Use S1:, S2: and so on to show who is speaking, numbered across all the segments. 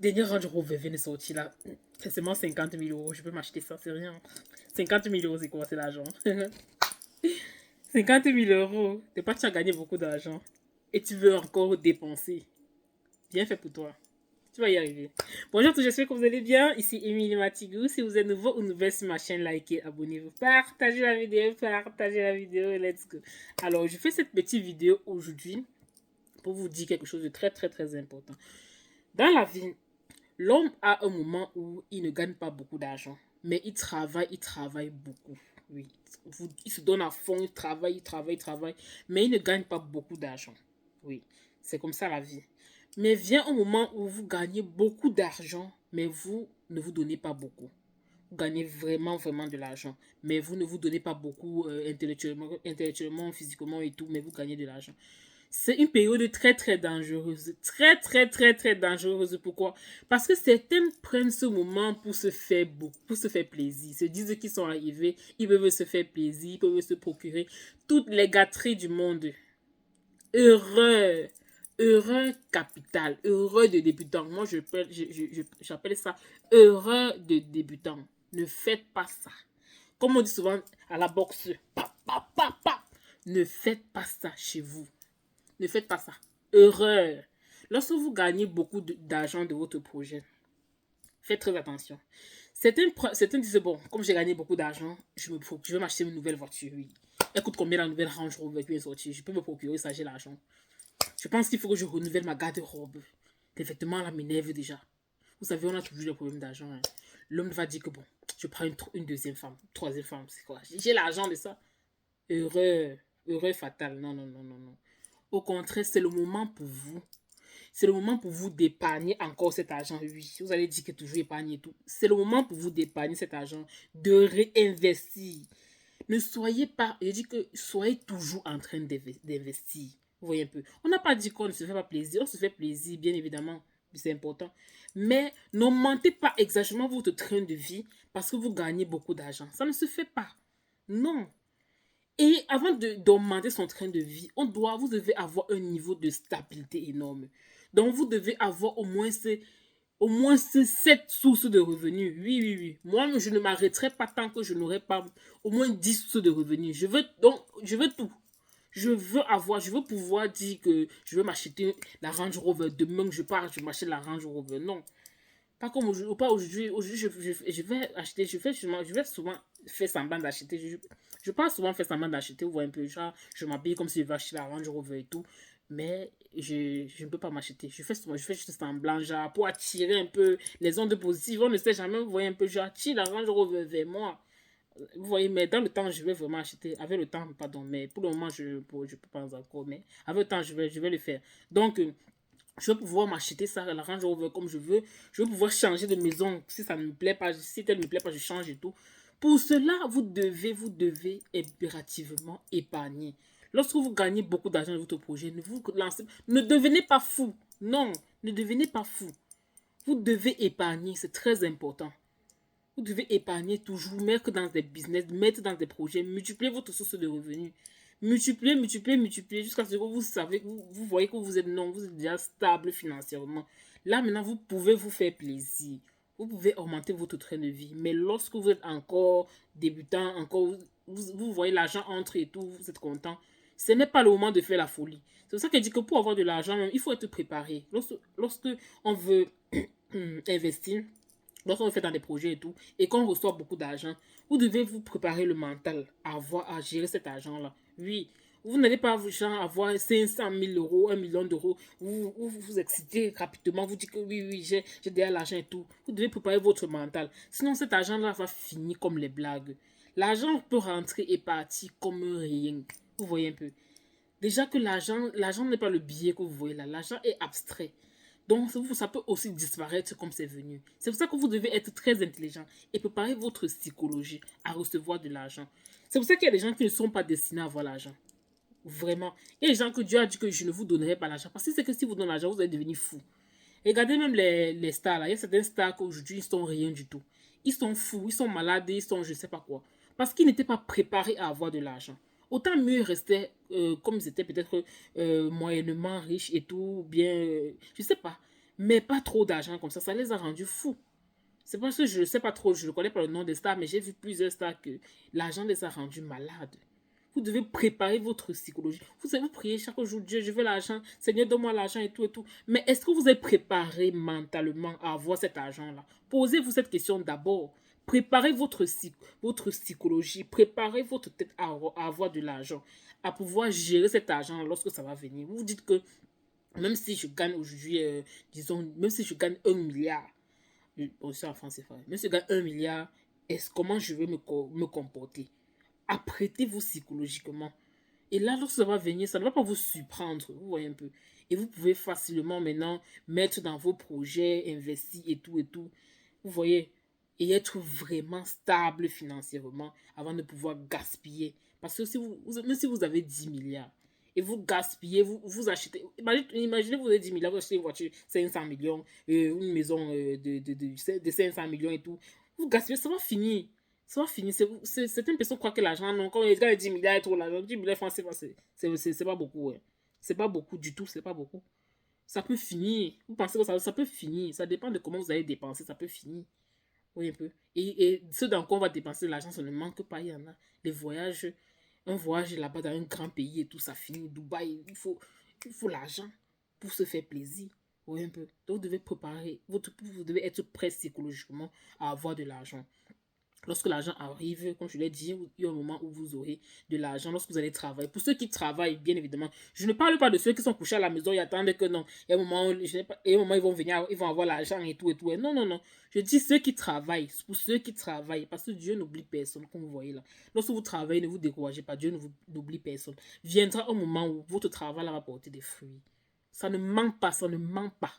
S1: Dernier Range Rover vient de sortir là. C'est seulement 50 000 euros. Je peux m'acheter ça, c'est rien. 50 000 euros, c'est quoi? C'est l'argent. 50 000 euros. T'es pas, tu as gagné beaucoup d'argent. Et tu veux encore dépenser. Bien fait pour toi. Tu vas y arriver. Bonjour à tous, j'espère que vous allez bien. Ici Émilie Matigou. Si vous êtes nouveau ou nouvelle sur ma chaîne, likez, abonnez-vous. Partagez la vidéo. Let's go. Alors, je fais cette petite vidéo aujourd'hui pour vous dire quelque chose de très, très, très important. Dans la vie, l'homme a un moment où il ne gagne pas beaucoup d'argent, mais il travaille beaucoup. Oui, il se donne à fond, il travaille, mais il ne gagne pas beaucoup d'argent. Oui, c'est comme ça la vie. Mais vient un moment où vous gagnez beaucoup d'argent, mais vous ne vous donnez pas beaucoup. Vous gagnez vraiment, vraiment de l'argent, mais vous ne vous donnez pas beaucoup intellectuellement, physiquement et tout, mais vous gagnez de l'argent. C'est une période très très dangereuse. Très très très très dangereuse. Pourquoi? Parce que certains prennent ce moment pour se faire beau, pour se faire plaisir. Ils se disent qu'ils sont arrivés, ils peuvent se faire plaisir, ils peuvent se procurer toutes les gâteries du monde. Heureux. Heureux capital. Heureux de débutant. Moi, j'appelle ça heureux de débutant. Ne faites pas ça. Comme on dit souvent à la boxe, pa, pa, pa, pa. Ne faites pas ça chez vous. Ne faites pas ça. Erreur. Lorsque vous gagnez beaucoup d'argent de votre projet, faites très attention. Certains disent, bon, comme j'ai gagné beaucoup d'argent, je vais m'acheter une nouvelle voiture. Oui. Écoute combien la nouvelle Range Rover qui est sortie. Je peux me procurer ça, j'ai l'argent. Je pense qu'il faut que je renouvelle ma garde-robe. Les vêtements là m'énervent déjà. Vous savez, on a toujours des problèmes d'argent. Hein. L'homme va dire que bon, je prends une deuxième femme, troisième femme, c'est quoi? J'ai l'argent de ça. Heureux, heureux fatal. Non, non, non, non, non. Au contraire, c'est le moment pour vous. C'est le moment pour vous d'épargner encore cet argent. Oui, vous allez dire que toujours épargner tout. C'est le moment pour vous d'épargner cet argent, de réinvestir. Ne soyez pas, je dis que soyez toujours en train d'investir. Vous voyez un peu. On n'a pas dit qu'on ne se fait pas plaisir. On se fait plaisir, bien évidemment. C'est important. Mais n'augmentez pas exactement votre train de vie parce que vous gagnez beaucoup d'argent. Ça ne se fait pas. Non. Et avant d'augmenter son train de vie, vous devez avoir un niveau de stabilité énorme. Donc, vous devez avoir au moins ces 7 sources de revenus. Oui, oui, oui. Moi, je ne m'arrêterai pas tant que je n'aurai pas au moins 10 sources de revenus. Je veux tout. Je veux pouvoir dire que je veux m'acheter la Range Rover. Demain que je pars, je m'achète la Range Rover. Non. Pas comme aujourd'hui, pas aujourd'hui. Aujourd'hui, je vais acheter, je vais souvent faire semblant d'acheter. Je pas souvent faire semblant d'acheter. Vous voyez un peu, genre, je m'habille comme si je vais acheter la Range Rover et tout. Mais je ne peux pas m'acheter. Je fais juste semblant, genre, pour attirer un peu les ondes positives. On ne sait jamais, vous voyez un peu, j'attire la Range Rover vers moi. Vous voyez, mais dans le temps, je vais vraiment acheter. Avec le temps, pardon, mais pour le moment, je ne peux pas encore. Mais avec le temps, je vais le faire. Donc, je vais pouvoir m'acheter ça, la Range Rover comme je veux. Je vais pouvoir changer de maison si ça ne me plaît pas. Si elle ne me plaît pas, je change et tout. Pour cela, vous devez impérativement épargner. Lorsque vous gagnez beaucoup d'argent dans votre projet, ne devenez pas fou. Non, ne devenez pas fou. Vous devez épargner, c'est très important. Vous devez épargner toujours, mettre dans des business, mettre dans des projets, multiplier votre source de revenus. Multiplier jusqu'à ce que vous savez, vous voyez que vous êtes déjà stable financièrement. Là, maintenant, vous pouvez vous faire plaisir. Vous pouvez augmenter votre train de vie. Mais lorsque vous êtes encore débutant, vous voyez l'argent entre et tout, vous êtes content. Ce n'est pas le moment de faire la folie. C'est pour ça que je dis que pour avoir de l'argent, il faut être préparé. Lorsque on veut investir, lorsqu'on fait dans des projets et tout, et qu'on reçoit beaucoup d'argent, vous devez vous préparer le mental à gérer cet argent-là. Oui, vous n'allez pas genre, avoir 500 000 euros, 1 million d'euros, vous excitez rapidement, vous dites que oui, j'ai déjà l'argent et tout. Vous devez préparer votre mental. Sinon, cet argent-là va finir comme les blagues. L'argent peut rentrer et partir comme rien. Vous voyez un peu. Déjà que l'argent n'est pas le billet que vous voyez là. L'argent est abstrait. Donc, ça peut aussi disparaître comme c'est venu. C'est pour ça que vous devez être très intelligent et préparer votre psychologie à recevoir de l'argent. C'est pour ça qu'il y a des gens qui ne sont pas destinés à avoir l'argent. Vraiment. Il y a des gens que Dieu a dit que je ne vous donnerai pas l'argent. Parce que c'est que si vous donnez l'argent, vous allez devenir fou. Regardez même les stars là. Il y a certains stars qu'aujourd'hui, ils sont rien du tout. Ils sont fous, ils sont malades, ils sont je ne sais pas quoi. Parce qu'ils n'étaient pas préparés à avoir de l'argent. Autant mieux rester comme ils étaient peut-être moyennement riches et tout, bien, je sais pas. Mais pas trop d'argent comme ça les a rendus fous. C'est parce que je ne sais pas trop, je ne connais pas le nom des stars, mais j'ai vu plusieurs stars que l'argent les a rendus malades. Vous devez préparer votre psychologie. Vous savez, vous priez chaque jour, Dieu, je veux l'argent, Seigneur, donne-moi l'argent et tout et tout. Mais est-ce que vous êtes préparé mentalement à avoir cet argent-là? Posez-vous cette question d'abord. Préparez votre psychologie, préparez votre tête à avoir de l'argent, à pouvoir gérer cet argent lorsque ça va venir. Vous vous dites que même si je gagne aujourd'hui, disons, même si je gagne 1 milliard, aussi en France, c'est vrai. Même si je gagne 1 milliard, comment je vais me comporter? Apprêtez-vous psychologiquement. Et là, lorsque ça va venir, ça ne va pas vous surprendre. Vous voyez un peu. Et vous pouvez facilement maintenant mettre dans vos projets, investir et tout et tout. Vous voyez. Et être vraiment stable financièrement avant de pouvoir gaspiller. Parce que si même si vous avez 10 milliards et vous gaspillez, vous achetez. Imaginez vous avez 10 milliards, vous achetez une voiture 500 millions, une maison de 500 millions et tout. Vous gaspillez, ça va finir. Ça va finir. Certaines personnes croient que l'argent, non, quand les 10 milliards et tout, l'argent, 10 milliards francs, c'est pas beaucoup. Ouais. C'est pas beaucoup du tout, c'est pas beaucoup. Ça peut finir. Vous pensez que ça peut finir. Ça dépend de comment vous allez dépenser, ça peut finir. Oui, un peu. Et ce dans quoi on va dépenser l'argent, ça ne manque pas, il y en a. Les voyages, un voyage là-bas dans un grand pays et tout, ça finit. Dubaï, il faut l'argent pour se faire plaisir. Oui, un peu. Donc, vous devez préparer, vous devez être prêt psychologiquement à avoir de l'argent. Lorsque l'argent arrive, comme je l'ai dit, il y a un moment où vous aurez de l'argent lorsque vous allez travailler. Pour ceux qui travaillent, bien évidemment, je ne parle pas de ceux qui sont couchés à la maison et attendent que non, il y a un moment, ils vont venir, ils vont avoir l'argent et tout et tout. Non, non, non. Je dis ceux qui travaillent, pour ceux qui travaillent, parce que Dieu n'oublie personne, comme vous voyez là. Lorsque vous travaillez, ne vous découragez pas, Dieu n'oublie personne. Viendra un moment où votre travail va porter des fruits. Ça ne manque pas, ça ne manque pas.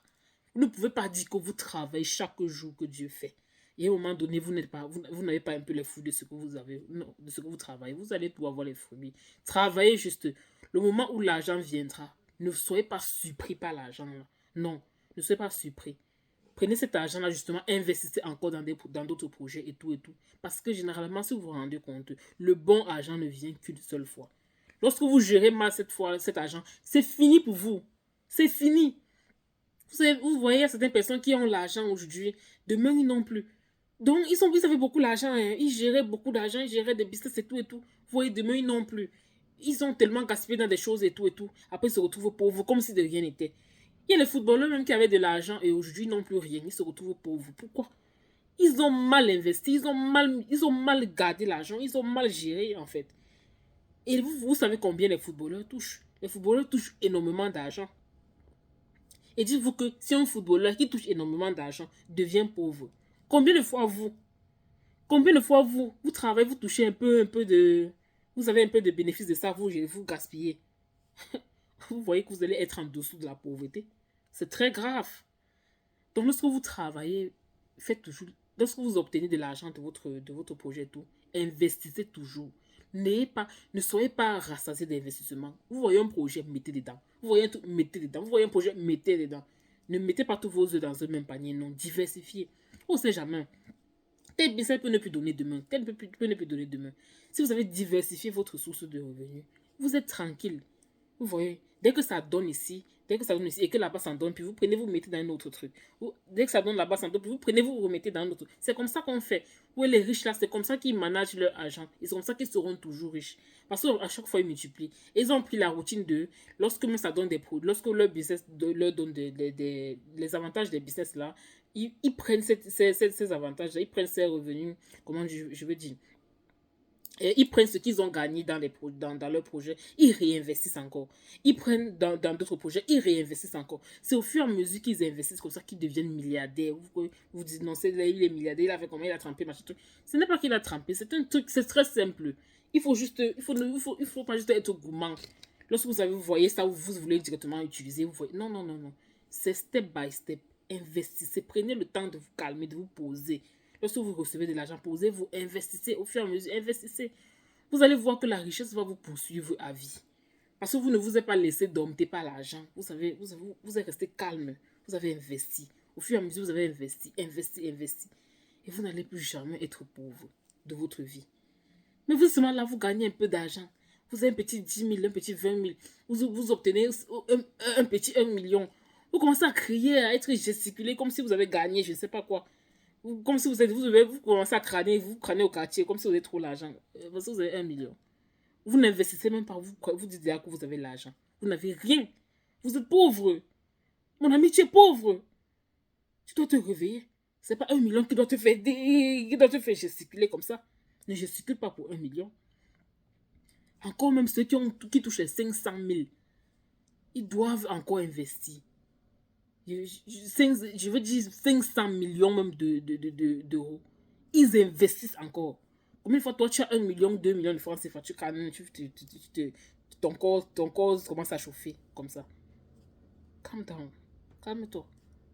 S1: Vous ne pouvez pas dire que vous travaillez chaque jour que Dieu fait. Et à un moment donné, vous n'avez pas un peu les fruits de ce que vous avez, non, de ce que vous travaillez. Vous allez tout avoir les fruits. Travaillez juste. Le moment où l'argent viendra, ne soyez pas surpris par l'argent. Non, ne soyez pas surpris. Prenez cet argent-là, justement, investissez encore dans d'autres projets et tout et tout. Parce que généralement, si vous vous rendez compte, le bon argent ne vient qu'une seule fois. Lorsque vous gérez mal cet argent, c'est fini pour vous. C'est fini. Vous voyez, certaines personnes qui ont l'argent aujourd'hui, demain, ils n'ont plus. Donc, ils avaient beaucoup d'argent. Hein. Ils géraient beaucoup d'argent, ils géraient des business et tout et tout. Vous voyez, demain, ils n'ont plus. Ils ont tellement gaspillé dans des choses et tout et tout. Après, ils se retrouvent pauvres, comme si de rien n'était. Il y a les footballeurs même qui avaient de l'argent et aujourd'hui, ils n'ont plus rien. Ils se retrouvent pauvres. Pourquoi? Ils ont mal investi, ils ont mal gardé l'argent, ils ont mal géré, en fait. Et vous savez combien les footballeurs touchent? Les footballeurs touchent énormément d'argent. Et dites-vous que si un footballeur qui touche énormément d'argent devient pauvre, combien de fois vous travaillez, vous touchez un peu de... Vous avez un peu de bénéfice de ça, vous gaspillez. Vous voyez que vous allez être en dessous de la pauvreté. C'est très grave. Donc lorsque vous travaillez, faites toujours... Lorsque vous obtenez de l'argent de votre projet et tout, investissez toujours. Ne soyez pas rassasié d'investissement. Vous voyez un projet, mettez dedans. Vous voyez un truc, mettez dedans. Vous voyez un projet, mettez dedans. Ne mettez pas tous vos œufs dans un même panier, non. Diversifiez. On ne sait jamais. Tel business peut ne plus donner demain. Tel peut ne plus donner demain. Si vous avez diversifié votre source de revenus, vous êtes tranquille. Vous voyez, dès que ça donne ici, et que là-bas ça donne, puis vous prenez, vous mettez dans un autre truc. Dès que ça donne là-bas, ça donne, puis vous prenez, vous remettez dans un autre truc. C'est comme ça qu'on fait. Oui, les riches là, c'est comme ça qu'ils managent leur argent. Et c'est comme ça qu'ils seront toujours riches. Parce qu'à chaque fois, ils multiplient. Ils ont pris la routine de, lorsque ça donne des produits, lorsque leur business leur donne les avantages des business là, ils prennent ces avantages là, ils prennent ces revenus, comment je veux dire. Et ils prennent ce qu'ils ont gagné dans leur projet, ils réinvestissent encore. Ils prennent dans d'autres projets, ils réinvestissent encore. C'est au fur et à mesure qu'ils investissent comme ça qu'ils deviennent milliardaires. Vous dites non, il est milliardaire, il a fait comment, il a trempé, machin truc. Ce n'est pas qu'il a trempé, c'est un truc, c'est très simple. Il faut pas juste être gourmand. Lorsque vous voyez ça, vous voulez directement utiliser, vous voyez. Non, non, non, non. C'est step by step. Investissez, prenez le temps de vous calmer, de vous poser. Lorsque vous recevez de l'argent, posez-vous, investissez au fur et à mesure, investissez. Vous allez voir que la richesse va vous poursuivre à vie. Parce que vous ne vous êtes pas laissé dompter par l'argent. Vous êtes resté calme. Vous avez investi. Au fur et à mesure, vous avez investi. Et vous n'allez plus jamais être pauvre de votre vie. Mais vous, seulement là, vous gagnez un peu d'argent. Vous avez un petit 10 000, un petit 20 000. Vous obtenez un petit 1 million. Vous commencez à crier, à être gesticulé comme si vous avez gagné, je ne sais pas quoi. Comme si vous commencez à crâner, vous crânez au quartier, comme si vous avez trop l'argent. Parce que vous avez 1 million. Vous n'investissez même pas, vous dites déjà que vous avez l'argent. Vous n'avez rien. Vous êtes pauvre. Mon ami, tu es pauvre. Tu dois te réveiller. C'est pas 1 million qui doit te faire gesticuler comme ça. Ne gesticule pas pour 1 million. Encore même ceux qui touchent les 500 000, ils doivent encore investir. Je veux dire 500 millions même d'euros. Ils investissent encore. Combien de fois toi tu as 1 million, 2 millions de francs CFA, ton corps commence à chauffer comme ça. Calm down. Calme-toi.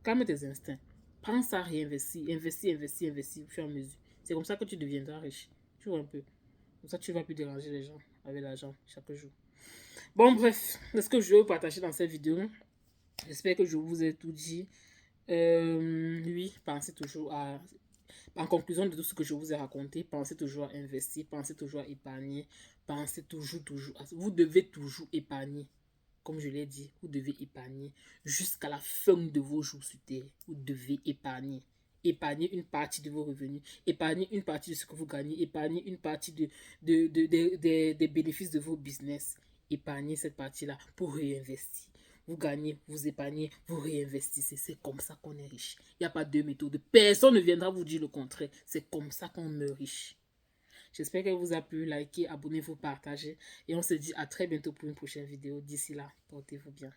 S1: Calme tes instincts. Prends ça, réinvestis. Investis au fur et à mesure. C'est comme ça que tu deviendras riche. Tu vois un peu. Comme ça, tu ne vas plus déranger les gens avec l'argent chaque jour. Bon, bref. C'est ce que je vais vous partager dans cette vidéo. J'espère que je vous ai tout dit. Oui, pensez toujours à... En conclusion de tout ce que je vous ai raconté, pensez toujours à investir, pensez toujours à épargner, pensez toujours... Vous devez toujours épargner. Comme je l'ai dit, vous devez épargner jusqu'à la fin de vos jours sur Terre. Vous devez épargner. Épargner une partie de vos revenus, épargner une partie de ce que vous gagnez, épargner une partie des bénéfices de vos business. Épargnez cette partie-là pour réinvestir. Vous gagnez, vous épargnez, vous réinvestissez. C'est comme ça qu'on est riche. Il n'y a pas deux méthodes. Personne ne viendra vous dire le contraire. C'est comme ça qu'on meurt riche. J'espère qu'elle vous a plu. Likez, abonnez-vous, partagez. Et on se dit à très bientôt pour une prochaine vidéo. D'ici là, portez-vous bien.